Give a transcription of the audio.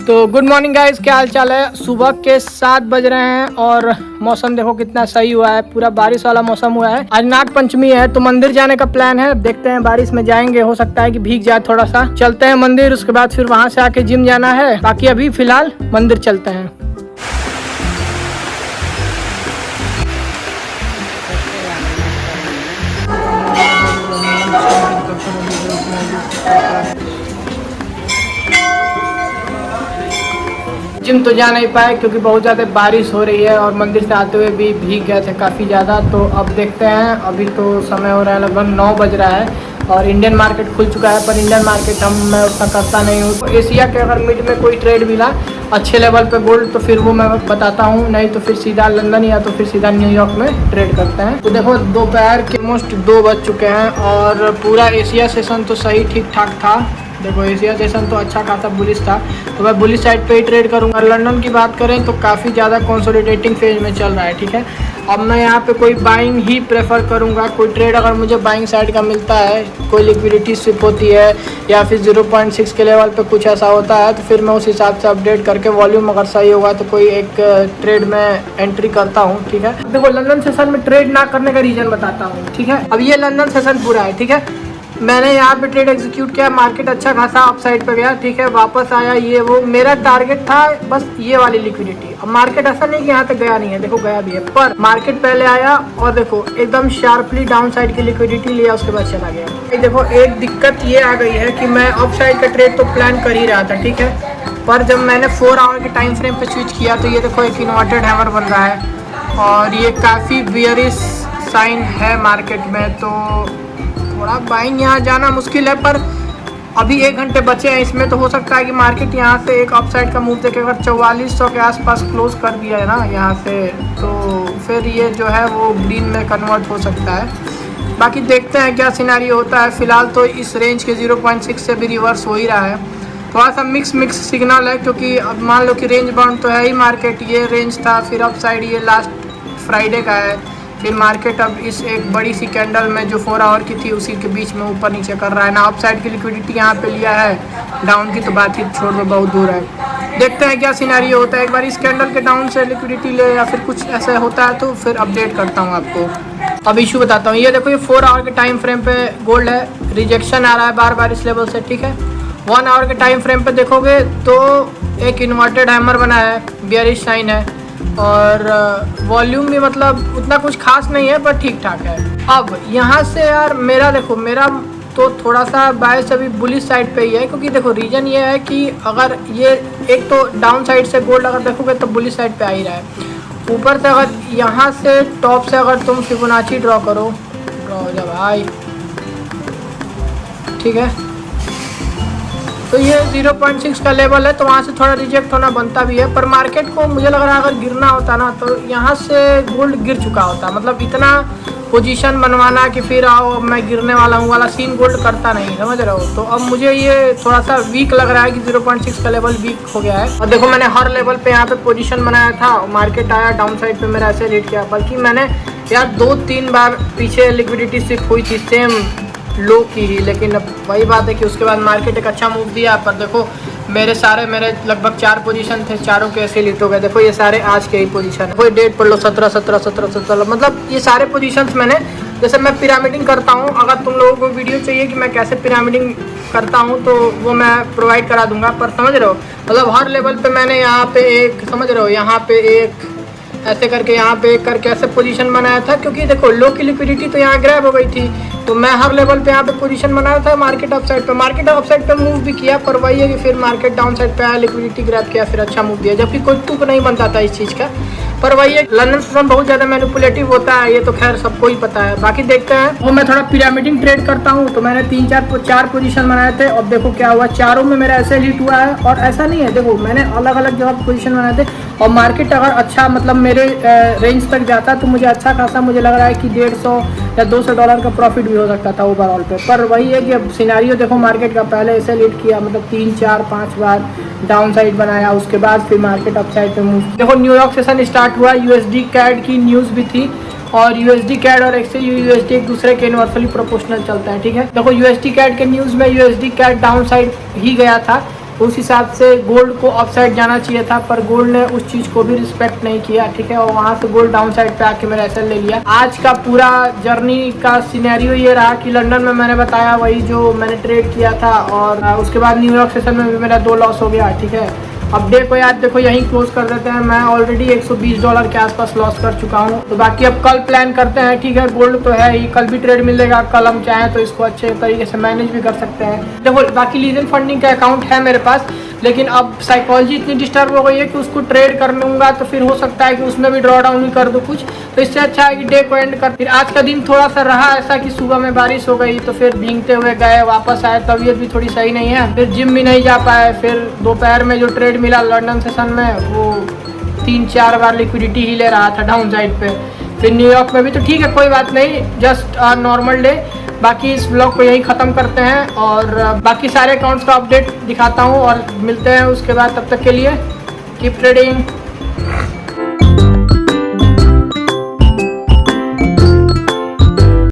तो good morning guys, क्या हाल चाल है। सुबह के 7 बज रहे हैं और मौसम देखो कितना सही हुआ है, पूरा बारिश वाला मौसम हुआ है। आज नाग पंचमी है तो मंदिर जाने का प्लान है। देखते हैं बारिश में जाएंगे, हो सकता है कि भीग जाए थोड़ा सा। चलते हैं मंदिर, उसके बाद फिर वहां से आके जिम जाना है। बाकी अभी फिलहाल मंदिर चलते हैं। जिम तो जा नहीं पाए क्योंकि बहुत ज़्यादा बारिश हो रही है और मंदिर से आते हुए भी भीग गए थे काफ़ी ज़्यादा। तो अब देखते हैं, अभी तो समय हो रहा है लगभग 9 बज रहा है और इंडियन मार्केट खुल चुका है। पर इंडियन मार्केट मैं उतना करता नहीं हूँ। तो एशिया के अगर मिड में कोई ट्रेड मिला अच्छे लेवल पे गोल्ड तो फिर वो मैं बताता हूँ, नहीं तो फिर सीधा लंदन या तो फिर सीधा न्यूयॉर्क में ट्रेड करते हैं। तो देखो दोपहर के ऑलमोस्ट 2 बज चुके हैं और पूरा एशिया सेशन तो सही ठीक ठाक था। देखो एशिया सेशन तो अच्छा खासा बुलिश था, तो मैं बुलिश साइड पे ही ट्रेड करूंगा। लंदन की बात करें तो काफ़ी ज़्यादा कंसोलिडेटिंग फेज में चल रहा है, ठीक है। अब मैं यहाँ पे कोई बाइंग ही प्रेफर करूँगा। कोई ट्रेड अगर मुझे बाइंग साइड का मिलता है, कोई लिक्विडिटी स्विप होती है या फिर 0.6 के लेवल पे कुछ ऐसा होता है तो फिर मैं उस हिसाब से अपडेट करके वॉल्यूम अगर सही होगा तो कोई एक ट्रेड में एंट्री करता हूँ, ठीक है। देखो लंदन सेशन में ट्रेड ना करने का रीज़न बताता हूँ, ठीक है। अब ये लंदन सेशन पूरा है, ठीक है। मैंने यहाँ पे ट्रेड एग्जीक्यूट किया, मार्केट अच्छा खासा अपसाइड पे गया, ठीक है। वापस आया, ये वो मेरा टारगेट था बस ये वाली लिक्विडिटी। अब मार्केट ऐसा नहीं कि यहाँ तक गया नहीं है, देखो गया भी है, पर मार्केट पहले आया और देखो एकदम शार्पली डाउन साइड की लिक्विडिटी लिया, उसके बाद चला गया। देखो एक दिक्कत ये आ गई है कि मैं अप साइड का ट्रेड तो प्लान कर ही रहा था, ठीक है। पर जब मैंने 4 आवर के टाइम फ्रेम पे स्विच किया तो ये देखो एक इन्वर्टेड हैमर बन रहा है और ये काफ़ी बियरिश साइन है मार्केट में। तो थोड़ा बाइंग यहाँ जाना मुश्किल है, पर अभी 1 घंटे बचे हैं इसमें, तो हो सकता है कि मार्केट यहाँ से एक अपसाइड का मूव देके अगर 4400 के आसपास क्लोज कर दिया है ना यहाँ से, तो फिर ये जो है वो ग्रीन में कन्वर्ट हो सकता है। बाकी देखते हैं क्या सिनेरियो होता है। फिलहाल तो इस रेंज के 0.6 से भी रिवर्स हो ही रहा है। थोड़ा सा मिक्स सिग्नल है क्योंकि अब मान लो कि रेंज बाउंड तो है ही मार्केट। ये रेंज था, फिर अपसाइड ये लास्ट फ्राइडे का है, फिर मार्केट अब इस एक बड़ी सी कैंडल में जो 4 आवर की थी उसी के बीच में ऊपर नीचे कर रहा है ना। अपसाइड की लिक्विडिटी यहाँ पे लिया है, डाउन की तो बात ही छोड़ दो, बहुत दूर है। देखते हैं क्या सिनेरियो होता है। एक बार इस कैंडल के डाउन से लिक्विडिटी ले या फिर कुछ ऐसा होता है तो फिर अपडेट करता हूँ आपको। अब इशू बताता हूँ। ये देखो ये 4 आवर के टाइम फ्रेम पे गोल्ड है, रिजेक्शन आ रहा है बार बार इस लेवल से, ठीक है। 1 आवर के टाइम फ्रेम पे देखोगे तो एक इन्वर्टेड हैमर बना है, बियरिश साइन है और वॉल्यूम भी मतलब उतना कुछ खास नहीं है पर ठीक ठाक है। अब यहाँ से यार मेरा देखो, मेरा तो थोड़ा सा बायस अभी बुलिश साइड पे ही है क्योंकि देखो रीज़न ये है कि अगर ये एक तो डाउन साइड से गोल्ड अगर देखोगे तो बुलिश साइड पे आ ही रहा है। ऊपर से अगर यहाँ से टॉप से अगर तुम फिबोनाची ड्रॉ करो, ड्रॉ हो जा भाई, ठीक है। तो ये 0.6 का लेवल है तो वहाँ से थोड़ा रिजेक्ट होना बनता भी है। पर मार्केट को मुझे लग रहा है अगर गिरना होता ना तो यहाँ से गोल्ड गिर चुका होता। मतलब इतना पोजीशन बनवाना कि फिर आओ अब मैं गिरने वाला हूँ वाला सीन गोल्ड करता नहीं, समझ रहे हो। तो अब मुझे ये थोड़ा सा वीक लग रहा है कि 0.6 का लेवल वीक हो गया है। और देखो मैंने हर लेवल पे यहाँ पे पोजीशन बनाया था, मार्केट आया डाउन साइड पे मेरा ऐसे रेट किया। बल्कि मैंने यार 2-3 बार पीछे लिक्विडिटी स्विप हुई थी सेम लो की ही, लेकिन वही बात है कि उसके बाद मार्केट एक अच्छा मूव दिया। पर देखो मेरे लगभग 4 पोजीशन थे, चारों के ऐसे लिट हो गए। देखो ये सारे आज के ही पोजीशन है, कोई डेट पढ़ लो 17 मतलब ये सारे पोजीशंस मैंने, जैसे मैं पिरामिडिंग करता हूँ, अगर तुम लोगों को वीडियो चाहिए कि मैं कैसे पिरामिडिंग करता हूँ तो वो मैं प्रोवाइड करा दूंगा। पर समझ रहे हो मतलब हर लेवल पे मैंने यहाँ पे एक, समझ रहे हो, यहाँ पे एक ऐसे करके, यहाँ पे एक करके ऐसे पोजीशन बनाया था क्योंकि देखो लो की लिक्विडिटी तो यहाँ ग्रैब हो गई थी। तो मैं हर लेवल पे यहाँ पे पोजीशन बनाया था मार्केट अपसाइड पे मूव भी किया। पर वही है कि फिर मार्केट डाउन साइड पे आया, लिक्विडिटी ग्रैब किया, फिर अच्छा मूव दिया, जबकि कोई तुक नहीं बनता था इस चीज़ का। पर वही है लंदन सेशन बहुत ज़्यादा मैनिपुलेटिव होता है, ये तो खैर सबको ही पता है। बाकी देखते हैं। वो मैं थोड़ा पिरामिडिंग ट्रेड करता हूँ तो मैंने 3-4 पोजीशन बनाए थे। अब देखो क्या हुआ, चारों में मेरा ऐसे हिट हुआ है। और ऐसा नहीं है, देखो मैंने अलग अलग जगह पोजीशन बनाए थे और मार्केट अगर अच्छा मतलब मेरे रेंज तक जाता तो मुझे अच्छा खासा, मुझे लग रहा है कि $150 या $200 का प्रॉफिट भी हो सकता था ओवरऑल पे। पर वही है कि अब सिनेरियो देखो मार्केट का, पहले ऐसे लीड किया मतलब 3-4-5 बार डाउन साइड बनाया, उसके बाद फिर मार्केट अप साइड पे मूव। देखो न्यूयॉर्क सेशन स्टार्ट हुआ, यूएसडी कैड की न्यूज़ भी थी और यूएसडी कैड और यूएसडी एक दूसरे के इनवर्सली प्रोपोर्शनल चलता है, ठीक है। देखो यूएसडी कैड के न्यूज़ में यूएसडी कैड डाउन साइड ही गया था उस हिसाब से गोल्ड को अप साइड जाना चाहिए था, पर गोल्ड ने उस चीज़ को भी रिस्पेक्ट नहीं किया, ठीक है, और वहाँ से गोल्ड डाउन साइड पे आके मेरा एसएल ले लिया। आज का पूरा जर्नी का सिनेरियो ये रहा कि लंदन में मैंने बताया वही जो मैंने ट्रेड किया था, और उसके बाद न्यूयॉर्क सेशन में भी मेरा 2 लॉस हो गया, ठीक है। अब डे को यार देखो यहीं क्लोज कर देते हैं, मैं ऑलरेडी $120 के आसपास लॉस कर चुका हूँ। तो बाकी अब कल प्लान करते हैं, ठीक है। गोल्ड तो है ही, कल भी ट्रेड मिलेगा, कल हम चाहें तो इसको अच्छे तरीके से मैनेज भी कर सकते हैं। देखो बाकी लीजन फंडिंग का अकाउंट है मेरे पास, लेकिन अब साइकोलॉजी इतनी डिस्टर्ब हो गई है कि उसको ट्रेड कर लूँगा तो फिर हो सकता है कि उसमें भी ड्रॉ डाउन ही कर दूँ कुछ, तो इससे अच्छा है कि डे को एंड कर। फिर आज का दिन थोड़ा सा रहा ऐसा कि सुबह में बारिश हो गई तो फिर भीगते हुए गए, वापस आए, तबीयत भी थोड़ी सही नहीं है, फिर जिम भी नहीं जा पाए। फिर दोपहर में जो ट्रेड मिला लंदन सेशन में वो 3-4 बार लिक्विडिटी ही ले रहा था डाउन साइड पे। फिर न्यूयॉर्क में भी तो ठीक है, कोई बात नहीं, जस्ट नॉर्मल डे। बाकी इस ब्लॉग को यही ख़त्म करते हैं और बाकी सारे अकाउंट्स का अपडेट दिखाता हूँ और मिलते हैं उसके बाद। तब तक के लिए कीप ट्रेडिंग।